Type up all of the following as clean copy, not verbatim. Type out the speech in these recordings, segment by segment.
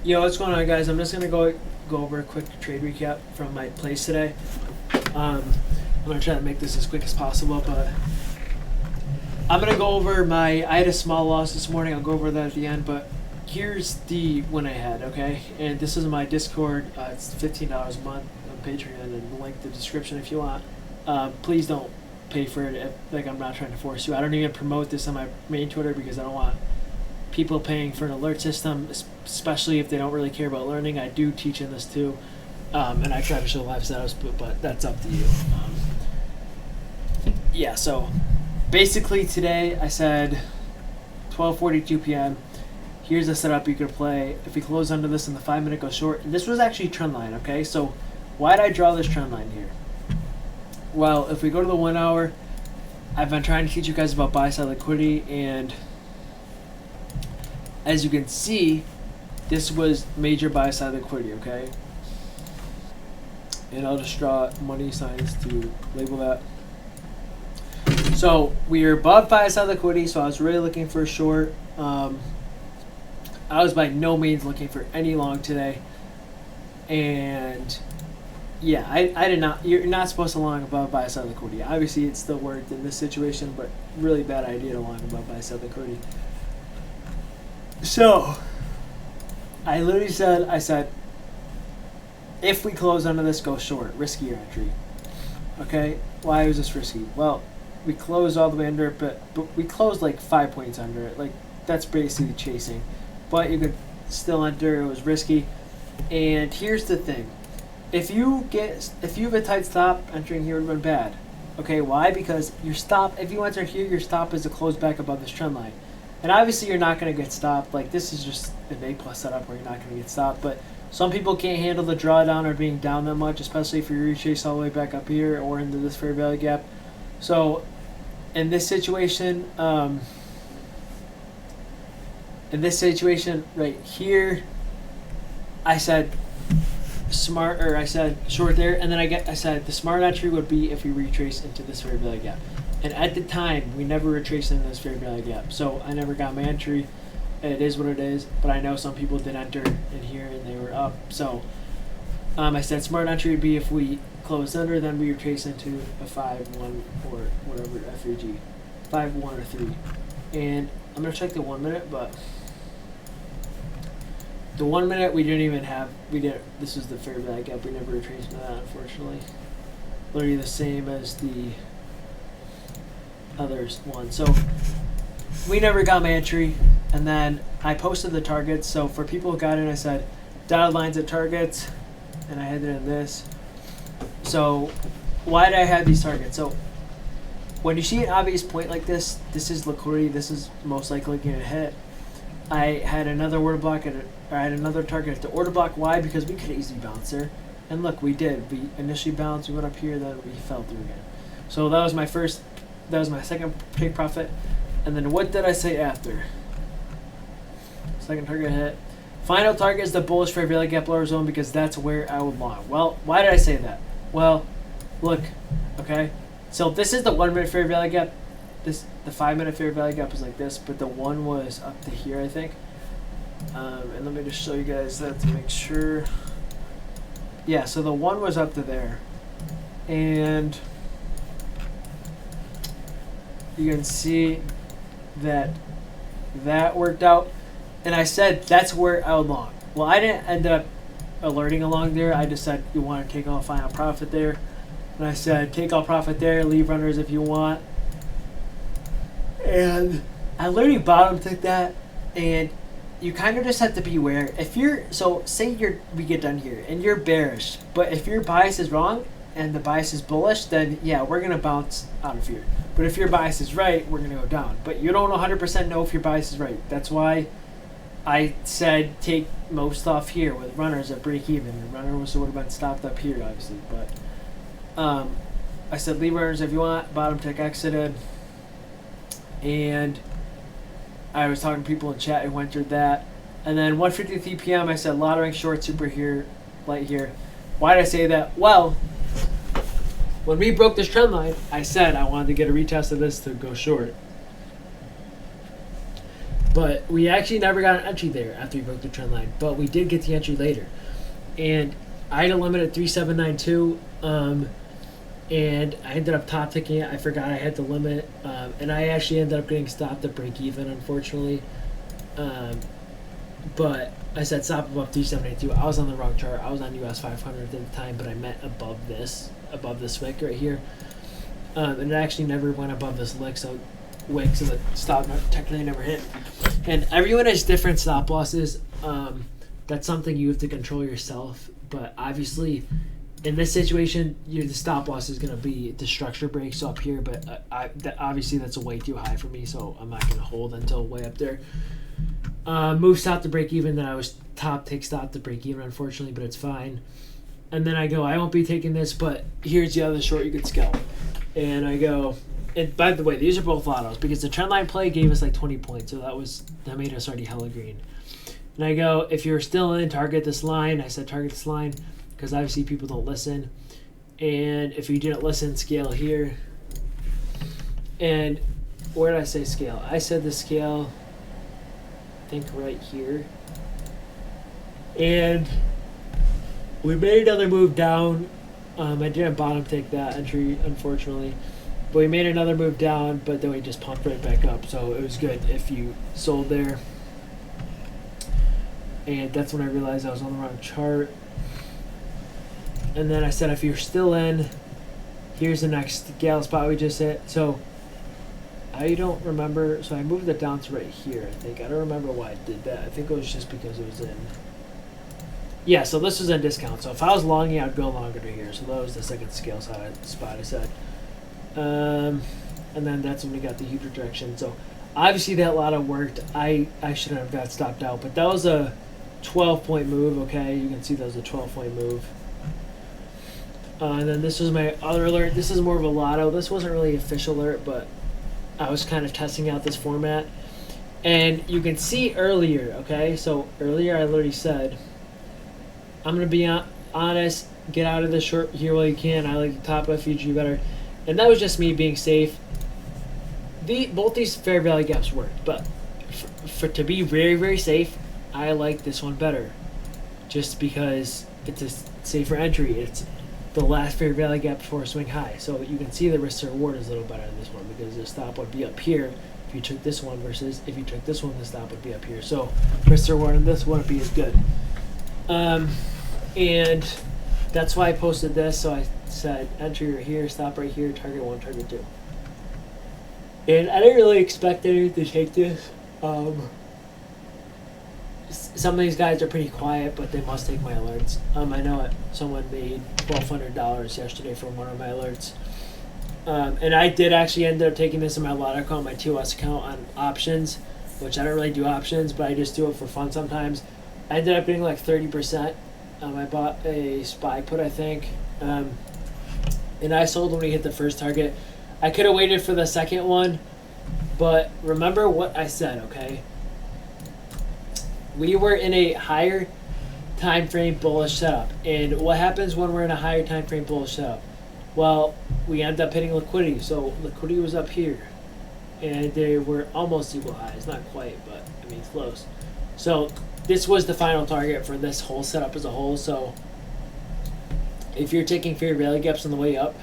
Yo, what's going on, guys? I'm just gonna go over a quick trade recap from my plays today. I'm gonna try to make this as quick as possible, but I'm gonna go over I had a small loss this morning. I'll go over that at the end, but here's the win I had, okay? And this is my Discord. It's $15 a month on Patreon, and the link in the description if you want. Please don't pay for it. Like, I'm not trying to force you. I don't even promote this on my main Twitter because I don't want people paying for an alert system, especially if they don't really care about learning. I do teach in this too, and I try to show live setups, but that's up to you. Yeah, so basically today I said 12:42 p.m. Here's a setup you could play. If we close under this and the 5 minute goes short, and this was actually trend line, okay? So why did I draw this trend line here? Well, if we go to the 1 hour, I've been trying to teach you guys about buy side liquidity, and as you can see, this was major buy side liquidity, okay? And I'll just draw money signs to label that. So we are above buy side liquidity, so I was really looking for a short. I was by no means looking for any long today. And yeah, I did not. You're not supposed to long above buy side liquidity. Obviously, it still worked in this situation, but really bad idea to long above buy side liquidity. So I literally said, if we close under this, go short, risky your entry. Okay, why was this risky? Well, we closed all the way under it, but we closed like 5 points under it. Like, that's basically chasing, but you could still enter. It was risky. And here's the thing: if you have a tight stop, entering here would have been bad. Okay, why? Because your stop, if you enter here, your stop is to close back above this trend line. And obviously you're not going to get stopped. Like, this is just an A+ setup where you're not going to get stopped. But some people can't handle the drawdown or being down that much, especially if you retrace all the way back up here or into this fair value gap. So in this situation right here, I said short there, and then I said the smart entry would be if we retrace into this fair value gap. And at the time, we never retraced into this fair value gap, so I never got my entry. It is what it is, but I know some people did enter in here and they were up. So I said smart entry would be if we close under, then we retrace into a 5-1 or whatever FEG, 5-1 or 3. And I'm gonna check the 1 minute, but the 1 minute we didn't even have. This was the fair value gap. We never retraced into that, unfortunately. Literally the same as the others one. So we never got my entry, and then I posted the targets. So for people who got in, I said dotted lines at targets, and I had it in this. So why did I have these targets? So when you see an obvious point like this is liquidity. This is most likely going to hit. I had another order block I had another target at the order block. Why? Because we could easily bounce there, and look, we did. We initially bounced, we went up here, then we fell through again. So that was my second take profit. And then what did I say after? Second target hit. Final target is the bullish fair value gap lower zone, because that's where I would long. Well, why did I say that? Well, look, okay. So this is the 1 minute fair value gap. The 5 minute fair value gap was like this, but the one was up to here, I think. And let me just show you guys that to make sure. Yeah, so the one was up to there, and you can see that worked out. And I said that's where I would long. Well, I didn't end up alerting along there. I just said you want to take all final profit there. And I said take all profit there, leave runners if you want. And I literally bottom took that. And you kind of just have to be aware. If you're, so say we get done here and you're bearish, but if your bias is wrong and the bias is bullish, then yeah, we're going to bounce out of here. But if your bias is right, we're going to go down. But you don't 100% know if your bias is right. That's why I said take most off here with runners at break even. And runners would have been stopped up here, obviously. But I said leave runners if you want. Bottom tick exited. And I was talking to people in chat who entered that. And then 1:53 p.m. I said lottering short, super here, light here. Why did I say that? Well, when we broke this trend line, I said I wanted to get a retest of this to go short. But we actually never got an entry there after we broke the trend line. But we did get the entry later. And I had a limit at 3792. And I ended up top ticking it. I forgot I had the limit. And I actually ended up getting stopped at break even, unfortunately. But I said stop above 3782. I was on the wrong chart. I was on US 500 at the time, but I meant above this wick right here. And it actually never went above this wick, so the stop technically never hit. And everyone has different stop losses. That's something you have to control yourself. But obviously, in this situation, the stop loss is going to be the structure breaks up here. But obviously, that's way too high for me, so I'm not going to hold until way up there. Move stop to break even. Then I was take stop to break even, unfortunately, but it's fine. And then I go, I won't be taking this, but here's the other short you could scalp. And I go, and by the way, these are both lottos because the trend line play gave us like 20 points, so that made us already hella green. And I go, if you're still in, target this line. I said target this line because obviously people don't listen. And if you didn't listen, scale here. And where did I say scale? I said the scale, I think right here. And we made another move down. I didn't bottom take that entry, unfortunately. But we made another move down, but then we just pumped right back up. So it was good if you sold there. And that's when I realized I was on the wrong chart. And then I said, if you're still in, here's the next gal spot we just hit. So I don't remember. So I moved it down to right here, I think. I don't remember why I did that. I think it was just because it was in. Yeah, so this was in discount. So if I was longing, I'd go longer to here. So that was the second scale spot I said. And then that's when we got the huge rejection. So obviously that lotto worked. I shouldn't have got stopped out, but that was a 12-point move. Okay, you can see that was a 12-point move. And then this was my other alert. This is more of a lotto. This wasn't really an official alert, but I was kind of testing out this format. And you can see earlier, okay? So earlier I literally said, I'm going to be honest, get out of the short here while you can. I like the top of FUG better. And that was just me being safe. Both these fair value gaps worked, but to be very, very safe, I like this one better. Just because it's a safer entry. It's the last fair value gap before a swing high. So you can see the risk to reward is a little better in this one because the stop would be up here if you took this one versus if you took this one, the stop would be up here. So risk to reward in this wouldn't be as good. And that's why I posted this. So I said entry right here, stop right here, target 1, target 2. And I didn't really expect anyone to take this. Some of these guys are pretty quiet, but they must take my alerts. I know someone made $1,200 yesterday from one of my alerts. And I did actually end up taking this in my lotto account, my TOS account on options, which I don't really do options, but I just do it for fun sometimes. I ended up getting like 30%. I bought a SPY put, I think. And I sold when we hit the first target. I could have waited for the second one, but remember what I said, okay? We were in a higher time frame bullish setup. And what happens when we're in a higher time frame bullish setup? Well, we end up hitting liquidity. So liquidity was up here. And they were almost equal highs. Not quite, but I mean close. So this was the final target for this whole setup as a whole. So if you're taking fair value gaps on the way up,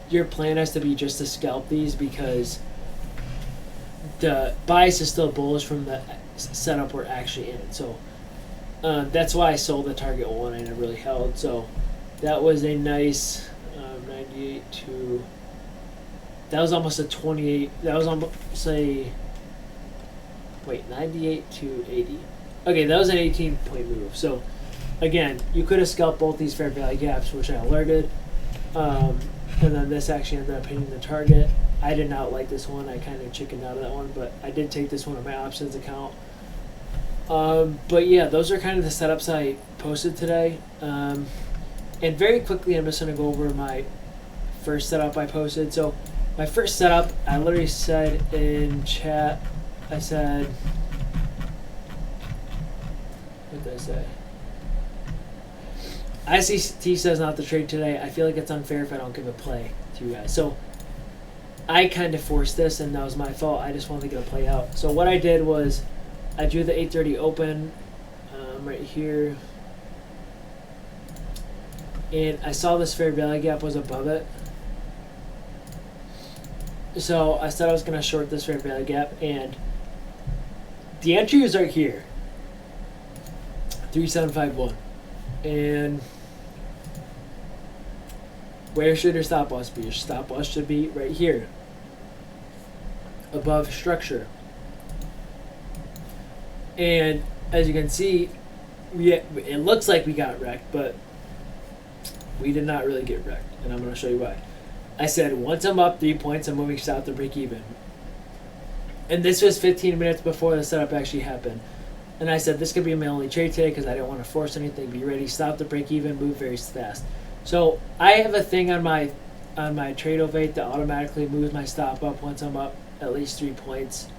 your plan has to be just to scalp these because the bias is still bullish from the setup we're actually in. So that's why I sold the target 1. I never really held. So that was a nice 98 to. That was almost a 28. That was almost a. Wait, 98 to 80. Okay, that was an 18-point move. So again, you could have scalped both these fair value gaps, which I alerted. And then this actually ended up hitting the target. I did not like this one. I kind of chickened out of that one, but I did take this one on my options account. But yeah, those are kind of the setups I posted today. And very quickly, I'm just going to go over my first setup I posted. So my first setup, I literally said in chat, I said, what did I say? ICT says not to trade today. I feel like it's unfair if I don't give a play to you guys. So I kind of forced this, and that was my fault. I just wanted to get a play out. So what I did was I drew the 830 open right here, and I saw this fair value gap was above it. So I said I was going to short this fair value gap, and the entry is right here, 3751. And where should your stop loss be? Your stop loss should be right here, above structure. And as you can see, it looks like we got wrecked, but we did not really get wrecked, and I'm going to show you why. I said once I'm up 3 points, I'm moving south to break even. And this was 15 minutes before the setup actually happened. And I said this could be my only trade today because I didn't want to force anything. Be ready, stop to break even, move very fast. So I have a thing on my Tradeify that automatically moves my stop up once I'm up at least 3 points.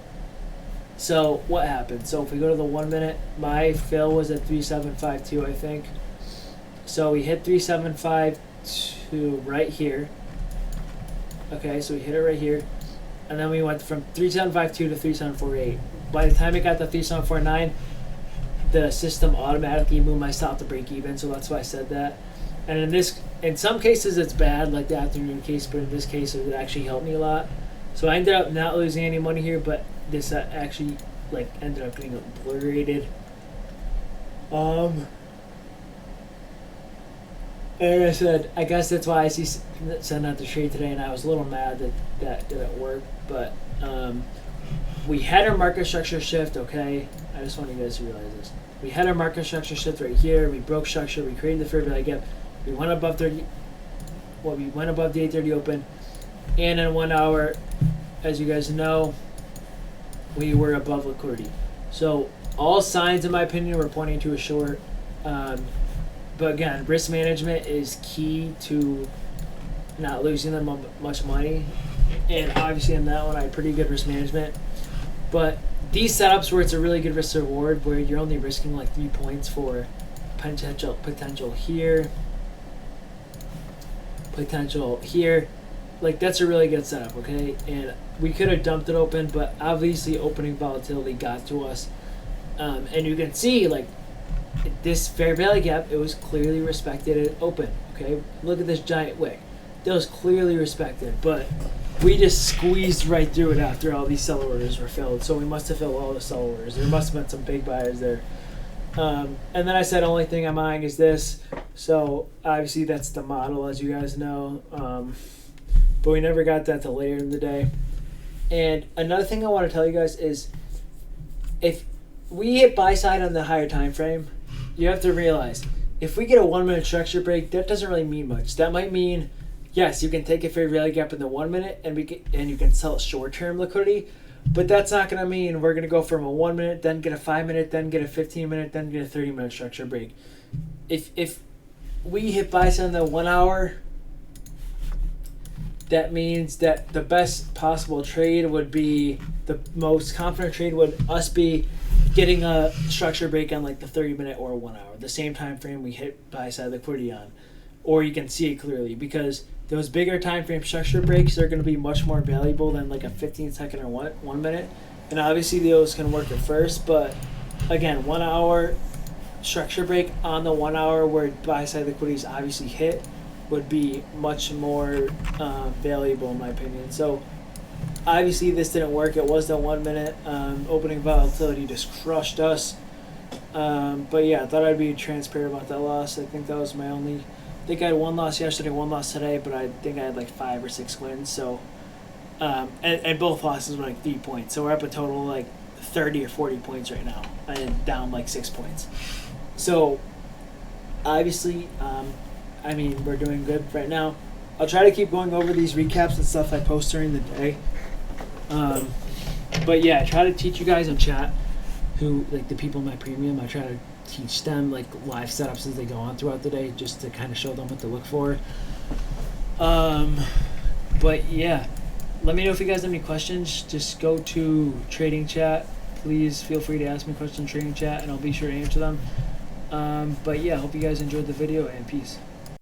So what happened? So if we go to the 1 minute, my fill was at 3752, I think. So we hit 3752 right here. Okay, so we hit it right here, and then we went from 3752 to 3748. By the time it got to 3749, the system automatically moved my stop to break even, so that's why I said that. And in some cases it's bad, like the afternoon case, but in this case it actually helped me a lot. So I ended up not losing any money here, but this actually ended up getting obliterated. And like I said, I guess that's why I sent out the trade today, and I was a little mad that didn't work. But we had our market structure shift, okay? I just want you guys to realize this. We had our market structure shift right here. We broke structure. We created the fair value gap. We went above 30. Well, we went above the 830 open, and in 1 hour, as you guys know, we were above liquidity. So all signs, in my opinion, were pointing to a short. But again, risk management is key to not losing them much money. And obviously in that one, I had pretty good risk management. But these setups where it's a really good risk reward, where you're only risking like 3 points for potential here, potential here, like that's a really good setup, okay? And we could have dumped it open, but obviously opening volatility got to us. And you can see like this fair value gap, it was clearly respected at open, okay? Look at this giant wick. That was clearly respected, but we just squeezed right through it after all these sell orders were filled. So we must have filled all the sell orders. There must have been some big buyers there. And then I said, only thing I'm eyeing is this. So obviously that's the model, as you guys know. But we never got that till later in the day. And another thing I want to tell you guys is, if we hit buy side on the higher time frame, you have to realize, if we get a 1 minute structure break, that doesn't really mean much. That might mean, yes, you can take a fair value gap in the 1 minute and you can sell short-term liquidity, but that's not going to mean we're going to go from a 1 minute, then get a 5 minute, then get a 15 minute, then get a 30 minute structure break. If we hit buy side in the 1 hour, that means that the best possible trade would be, the most confident trade would us be getting a structure break on like the 30 minute or 1 hour, the same time frame we hit buy side liquidity on, or you can see it clearly, because those bigger time frame structure breaks are going to be much more valuable than like a 15-second or 1 minute. And obviously those can work at first, but again, 1 hour structure break on the 1 hour where buy side liquidity is obviously hit would be much more valuable in my opinion. So obviously this didn't work. It was the 1 minute. Opening volatility just crushed us. But yeah, I thought I'd be transparent about that loss. I think that was my only, I think I had one loss yesterday, one loss today, but I think I had like 5 or 6 wins. So and both losses were like 3 points. So we're up a total of like 30 or 40 points right now, and down like 6 points. So obviously, I mean, we're doing good right now. I'll try to keep going over these recaps and stuff I post during the day. But yeah, I try to teach you guys in chat, who, like the people in my premium, I try to teach them like live setups as they go on throughout the day, just to kind of show them what to look for. But yeah, let me know if you guys have any questions. Just go to trading chat. Please feel free to ask me questions in trading chat, and I'll be sure to answer them. But yeah, hope you guys enjoyed the video, and peace.